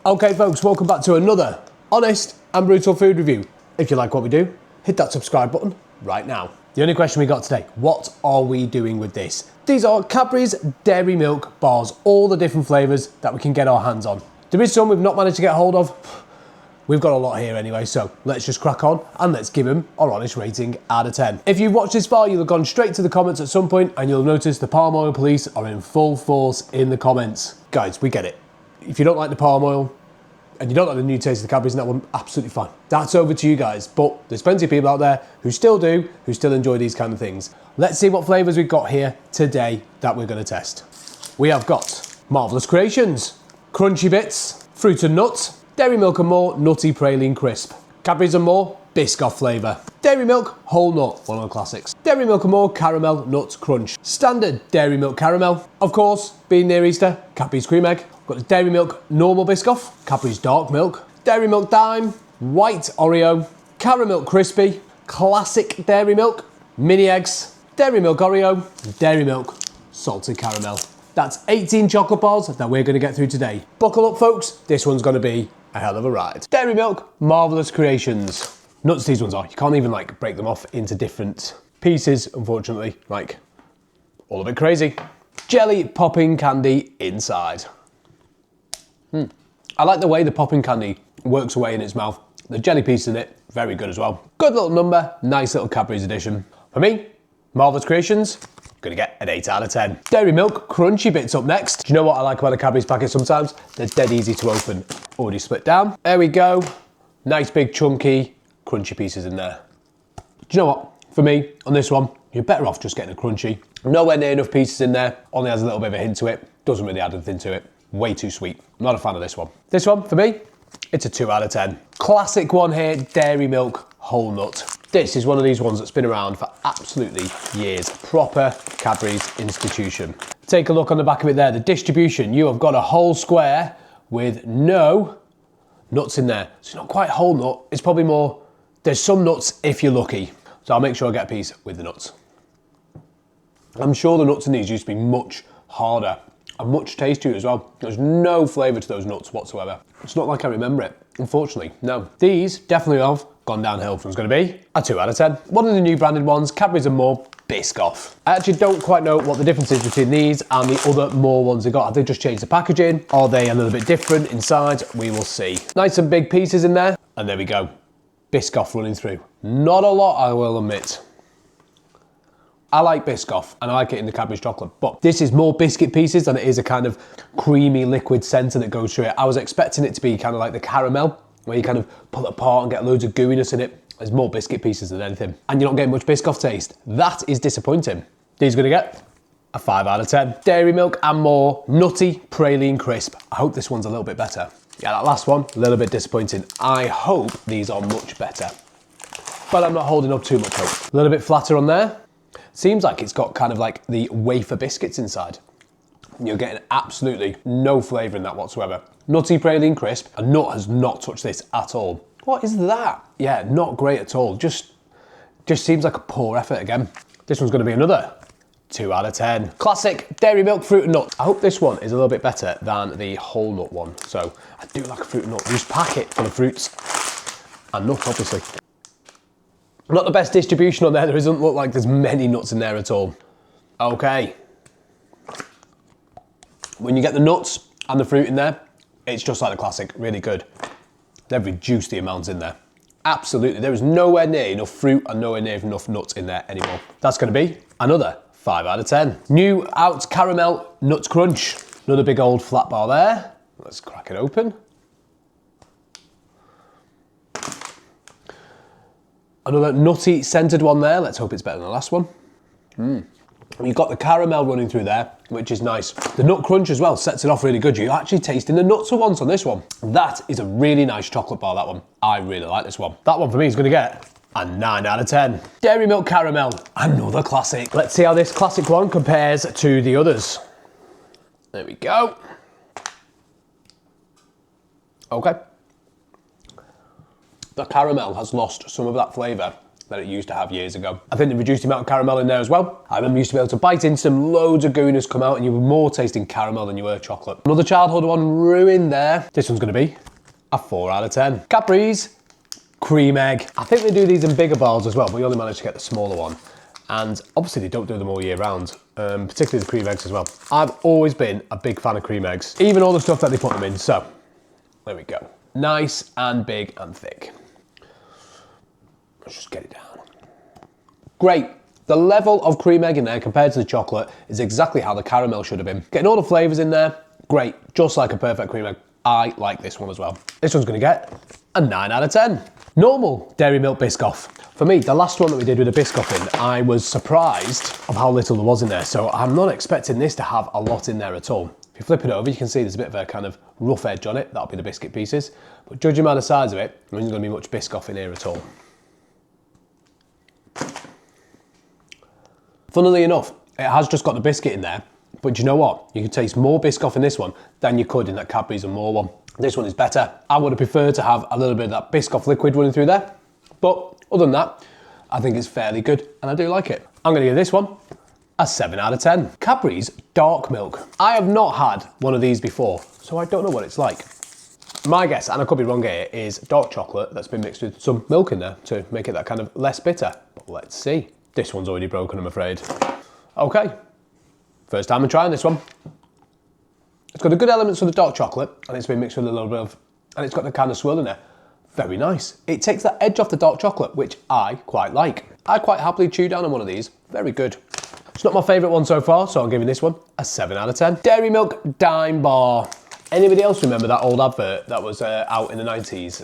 Okay folks, welcome back to another honest and brutal food review. If you like what we do, hit that subscribe button right now. The only question we got today, what are we doing with this? These are Cadbury's Dairy Milk bars, all the different flavours that we can get our hands on. There is some we've not managed to get hold of. We've got a lot here anyway, so let's just crack on and let's give them our honest rating out of 10. If you've watched this far, you'll have gone straight to the comments at some point and you'll notice the palm oil police are in full force in the comments. Guys, we get it. If you don't like the palm oil and you don't like the new taste of the Cadbury's in that one, absolutely fine. That's over to you guys, but there's plenty of people out there who still do, who still enjoy these kind of things. Let's see what flavours we've got here today that we're going to test. We have got Marvellous Creations, Crunchie Bits, Fruit and Nuts, Dairy Milk and More Nutty Praline Crisp, Cadbury's and More Biscoff flavour, Dairy Milk Whole Nut, one of the classics, Dairy Milk and More Caramel Nut Crunch, Standard Dairy Milk Caramel, of course, being near Easter, Cadbury's Cream Egg, got the Dairy Milk Normal Biscoff, Cadbury's Darkmilk, Dairy Milk Daim, White Oreo, Caramilk Crispy, Classic Dairy Milk, Mini Eggs, Dairy Milk Oreo, Dairy Milk Salted Caramel. That's 18 chocolate bars that we're going to get through today. Buckle up folks, this one's going to be a hell of a ride. Dairy Milk Marvellous Creations. Nuts these ones are, you can't even like break them off into different pieces, unfortunately, like all a bit crazy. Jelly popping candy inside. I like the way the popping candy works away in its mouth. The jelly piece in it, very good as well. Good little number, nice little Cadbury's edition. For me, Marvellous Creations, gonna get an 8 out of 10. Dairy Milk Crunchie Bits up next. Do you know what I like about a Cadbury's packet sometimes? They're dead easy to open. Already split down. There we go. Nice big chunky crunchy pieces in there. Do you know what? For me, on this one, you're better off just getting a crunchy. Nowhere near enough pieces in there. Only has a little bit of a hint to it. Doesn't really add anything to it. Way too sweet. Not a fan of this one. This one, for me, it's a 2 out of 10. Classic one here, Dairy Milk Whole Nut. This is one of these ones that's been around for absolutely years. Proper Cadbury's institution. Take a look on the back of it there. The distribution, you have got a whole square with no nuts in there. So it's not quite whole nut. It's probably more, there's some nuts if you're lucky. So I'll make sure I get a piece with the nuts. I'm sure the nuts in these used to be much harder and much tastier as well. There's no flavour to those nuts whatsoever. It's not like I remember it, unfortunately, no. These definitely have gone downhill. It's going to be a 2 out of 10. One of the new branded ones, Cadbury's and More Biscoff. I actually don't quite know what the difference is between these and the other More ones they got. Have they just changed the packaging? Are they a little bit different inside? We will see. Nice and big pieces in there. And there we go. Biscoff running through. Not a lot, I will admit. I like Biscoff and I like it in the Cadbury's chocolate, but this is more biscuit pieces than it is a kind of creamy liquid centre that goes through it. I was expecting it to be kind of like the caramel, where you kind of pull it apart and get loads of gooiness in it. There's more biscuit pieces than anything. And you're not getting much Biscoff taste. That is disappointing. These are gonna get a 5 out of 10. Dairy Milk and More Nutty Praline Crisp. I hope this one's a little bit better. Yeah, that last one, a little bit disappointing. I hope these are much better, but I'm not holding up too much hope. A little bit flatter on there. Seems like it's got kind of like the wafer biscuits inside. You're getting absolutely no flavour in that whatsoever. Nutty Praline Crisp, a nut has not touched this at all. What is that? Yeah, not great at all. Just seems like a poor effort again. This one's gonna be another 2 out of 10. Classic Dairy Milk Fruit and Nut. I hope this one is a little bit better than the whole nut one. So I do like a fruit and nut. Just pack it full of fruits and nuts, obviously. Not the best distribution on there. There doesn't look like there's many nuts in there at all. Okay. When you get the nuts and the fruit in there, it's just like the classic, really good. They've reduced the amounts in there. Absolutely, there is nowhere near enough fruit and nowhere near enough nuts in there anymore. That's gonna be another 5 out of 10. New out Caramel Nuts Crunch. Another big old flat bar there. Let's crack it open. Another nutty scented one there. Let's hope it's better than the last one. You've got the caramel running through there, which is nice. The nut crunch as well sets it off really good. You're actually tasting the nuts for once on this one. That is a really nice chocolate bar, that one. I really like this one. That one for me is gonna get a 9 out of 10. Dairy Milk Caramel, another classic. Let's see how this classic one compares to the others. There we go. Okay. The caramel has lost some of that flavour than it used to have years ago. I think they reduced the amount of caramel in there as well. I remember you used to be able to bite into them, loads of goodness come out, and you were more tasting caramel than you were chocolate. Another childhood one ruined there. This one's gonna be a 4 out of 10. Cadbury's Cream Egg. I think they do these in bigger bars as well, but we only managed to get the smaller one. And obviously they don't do them all year round, particularly the cream eggs as well. I've always been a big fan of cream eggs, even all the stuff that they put them in. So, there we go. Nice and big and thick. Let's just get it down. Great. The level of cream egg in there compared to the chocolate is exactly how the caramel should have been. Getting all the flavours in there, great. Just like a perfect cream egg. I like this one as well. This one's gonna get a 9 out of 10. Normal Dairy Milk Biscoff. For me, the last one that we did with the Biscoff in, I was surprised of how little there was in there. So I'm not expecting this to have a lot in there at all. If you flip it over, you can see there's a bit of a kind of rough edge on it. That'll be the biscuit pieces. But judging by the size of it, there isn't gonna be much Biscoff in here at all. Funnily enough, it has just got the biscuit in there, but you know what? You can taste more Biscoff in this one than you could in that Cadbury's and More one. This one is better. I would have preferred to have a little bit of that Biscoff liquid running through there, but other than that, I think it's fairly good and I do like it. I'm gonna give this one a 7 out of 10. Cadbury's Darkmilk. I have not had one of these before, so I don't know what it's like. My guess, and I could be wrong here, is dark chocolate that's been mixed with some milk in there to make it that kind of less bitter. But let's see. This one's already broken, I'm afraid. Okay, first time I'm trying this one. It's got the good elements of the dark chocolate and it's been mixed with a little bit of, and it's got the kind of swirl in there. Very nice. It takes that edge off the dark chocolate, which I quite like. I quite happily chew down on one of these. Very good. It's not my favourite one so far, so I'm giving this one a 7 out of 10. Dairy Milk Daim Bar. Anybody else remember that old advert that was out in the 90s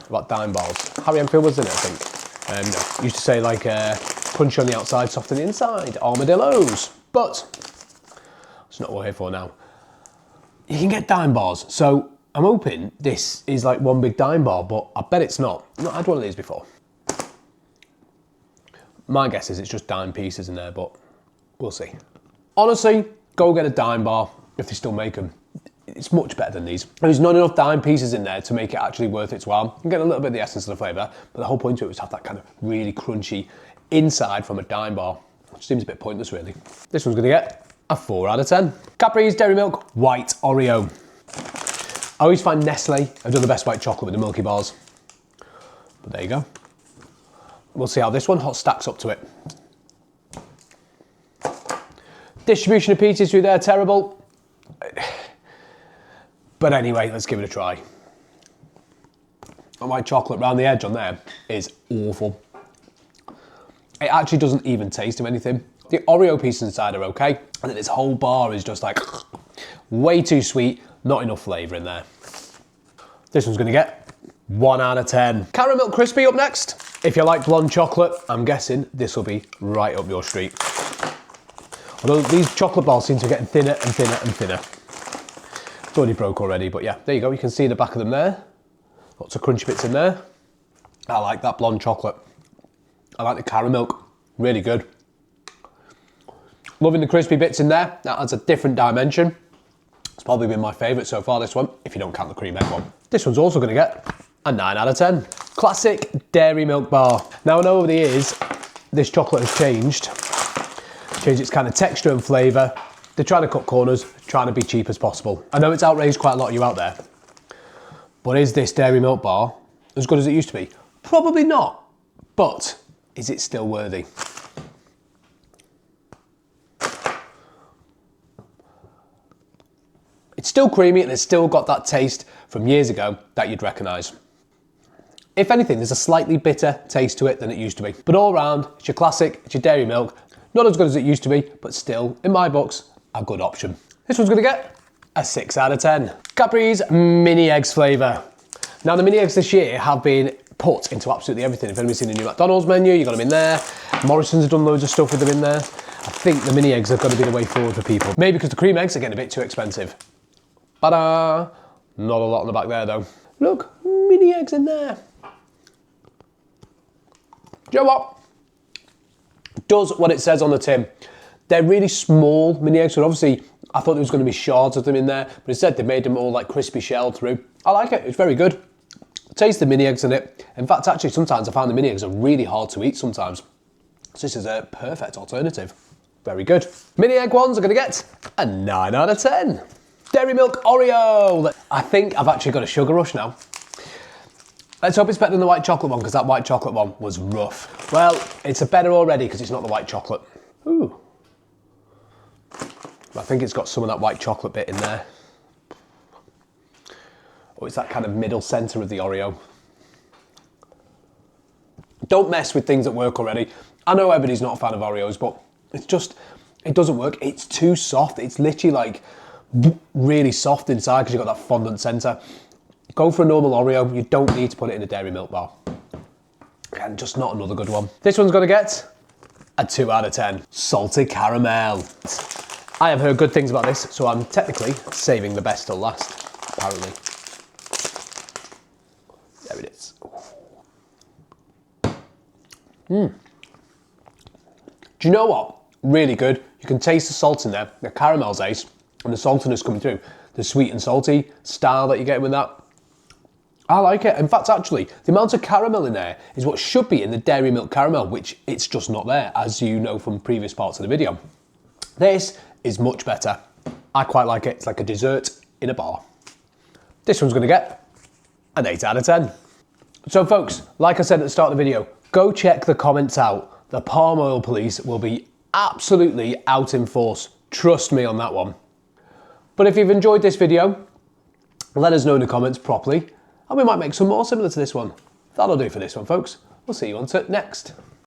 about Daim bars? Harry Enfield was in it, I think. No, used to say like crunchy on the outside, soft on the inside, armadillos. But it's not what we're here for now. You can get Daim bars, so I'm hoping this is like one big Daim bar, but I bet it's not. I've not had one of these before. My guess is it's just Daim pieces in there, but we'll see. Honestly, go get a Daim bar if they still make them. It's much better than these. There's not enough Daim pieces in there to make it actually worth its while. You get a little bit of the essence of the flavour, but the whole point of it was to have that kind of really crunchy inside from a Daim bar, which seems a bit pointless really. This one's gonna get a 4 out of 10. Cadbury's Dairy Milk White Oreo. I always find Nestle have done the best white chocolate with the Milky Bars. But there you go. We'll see how this one hot stacks up to it. Distribution of pieces through there, terrible. But anyway, let's give it a try. The white chocolate around the edge on there is awful. It actually doesn't even taste of anything. The Oreo pieces inside are okay, and then this whole bar is just like way too sweet, not enough flavour in there. This one's gonna get 1 out of 10. Caramilk Crispy up next. If you like blonde chocolate, I'm guessing this will be right up your street. Although these chocolate bars seem to be getting thinner and thinner and thinner. It's already broke already, but yeah, there you go. You can see the back of them there. Lots of crunchy bits in there. I like that blonde chocolate. I like the Caramilk, really good. Loving the crispy bits in there. That adds a different dimension. It's probably been my favourite so far, this one, if you don't count the cream egg one. This one's also gonna get a 9 out of 10. Classic Dairy Milk Bar. Now I know over the years, this chocolate has changed its kind of texture and flavour. They're trying to cut corners, trying to be cheap as possible. I know it's outraged quite a lot of you out there, but is this Dairy Milk Bar as good as it used to be? Probably not, but is it still worthy? It's still creamy and it's still got that taste from years ago that you'd recognise. If anything, there's a slightly bitter taste to it than it used to be. But all round, it's your classic, it's your dairy milk. Not as good as it used to be, but still, in my books, a good option. This one's gonna get a 6 out of 10. Cadbury's Mini Eggs flavour. Now the mini eggs this year have been put into absolutely everything. If anybody's seen the new McDonald's menu, you've got them in there. Morrison's have done loads of stuff with them in there. I think the mini eggs have got to be the way forward for people. Maybe because the cream eggs are getting a bit too expensive. Ta-da! Not a lot on the back there though. Look, mini eggs in there. Do you know what? Does what it says on the tin. They're really small mini eggs, so obviously I thought there was going to be shards of them in there, but instead they made them all like crispy shelled through. I like it, it's very good. Taste the mini eggs in it. In fact, actually, sometimes I find the mini eggs are really hard to eat sometimes. So this is a perfect alternative. Very good. Mini egg ones are going to get a 9 out of 10. Dairy Milk Oreo. I think I've actually got a sugar rush now. Let's hope it's better than the white chocolate one, because that white chocolate one was rough. Well, it's a better already because it's not the white chocolate. Ooh. I think it's got some of that white chocolate bit in there. Oh, it's that kind of middle centre of the Oreo. Don't mess with things that work already. I know everybody's not a fan of Oreos, but it's just, it doesn't work. It's too soft. It's literally like really soft inside because you've got that fondant centre. Go for a normal Oreo. You don't need to put it in a dairy milk bar. And just not another good one. This one's going to get a 2 out of 10. Salted caramel. I have heard good things about this, so I'm technically saving the best till last, apparently. There it is. Do you know what? Really good. You can taste the salt in there. The caramel's ace, and the saltiness coming through. The sweet and salty style that you're getting with that. I like it. In fact, actually, the amount of caramel in there is what should be in the dairy milk caramel, which it's just not there, as you know from previous parts of the video. This is much better. I quite like it. It's like a dessert in a bar. This one's going to get an 8 out of 10. So folks, like I said at the start of the video, go check the comments out. The palm oil police will be absolutely out in force. Trust me on that one. But if you've enjoyed this video, let us know in the comments properly, and we might make some more similar to this one. That'll do for this one, folks. We'll see you on to next.